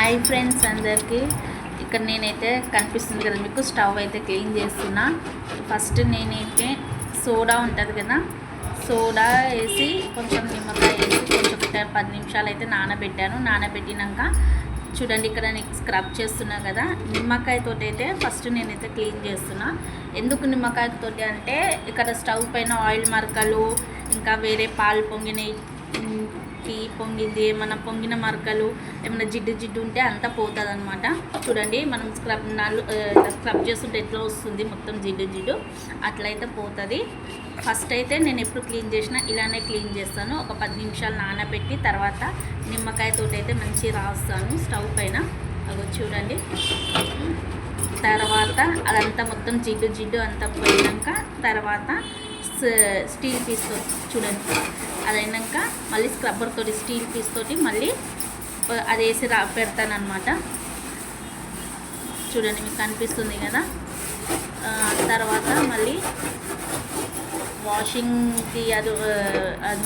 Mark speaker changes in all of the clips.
Speaker 1: Hi friends అందరికీ. ఇక్కడ నేనైతే కనిపిస్తుంది కదా మీకు, స్టవ్ అయితే క్లీన్ చేస్తున్నా. ఫస్ట్ నేనైతే సోడా ఉంటుంది కదా, సోడా వేసి కొంచెం నిమ్మకాయ వేసి కొంచెం 10 నిమిషాలు అయితే నానబెట్టాను. నానబెట్టినాక చూడండి ఇక్కడ నేను స్క్రబ్ చేస్తున్నా కదా, నిమ్మకాయతో అయితే ఫస్ట్ నేనైతే క్లీన్ చేస్తున్నా. ఎందుకు నిమ్మకాయతోటి అంటే ఇక్కడ స్టవ్ పైన ఆయిల్ మరకలు, ఇంకా వేరే పాలు పొంగినవి, టీ పొంగింది, ఏమైనా పొంగిన మరకలు, ఏమైనా జిడ్డు ఉంటే అంతా పోతుంది అనమాట. చూడండి మనం స్క్రబ్ చేస్తుంటే ఎట్లా వస్తుంది, మొత్తం జిడ్డు అట్లయితే పోతుంది. ఫస్ట్ అయితే నేను ఎప్పుడు క్లీన్ చేసినా ఇలానే క్లీన్ చేస్తాను. ఒక 10 నిమిషాలు నానబెట్టి తర్వాత నిమ్మకాయతో అయితే మంచిగా రాస్తాను స్టవ్ పైన. అవి చూడండి, తర్వాత అదంతా మొత్తం జిడ్డు అంతా పోయినాక తర్వాత స్టీల్ పీస్తో చూడండి, అదైనాక మళ్ళీ స్క్రబ్బర్ తోటి స్టీల్ పీస్ తోటి మళ్ళీ అది వేసి పెడతాను అనమాట. చూడండి మీకు కనిపిస్తుంది కదా. తర్వాత మళ్ళీ వాషింగ్కి అది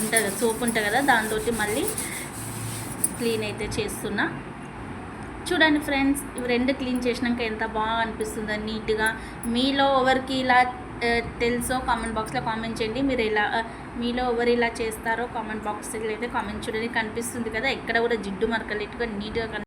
Speaker 1: ఉంటుంది, సోప్ ఉంటుంది కదా, దాంతో మళ్ళీ క్లీన్ అయితే చేస్తున్నా. చూడండి ఫ్రెండ్స్, ఇవి రెండు క్లీన్ చేసినాక ఎంత బాగా అనిపిస్తుందో నీట్గా. మీలో ఎవరికి ఇలా తెలుసో కామెంట్ బాక్స్లో కామెంట్ చేయండి. మీలో ఎవరు ఇలా చేస్తారో కామెంట్ బాక్స్లో అయితే కామెంట్ చూడండి. కనిపిస్తుంది కదా, ఎక్కడ కూడా జిడ్డు మరకలు నీట్గా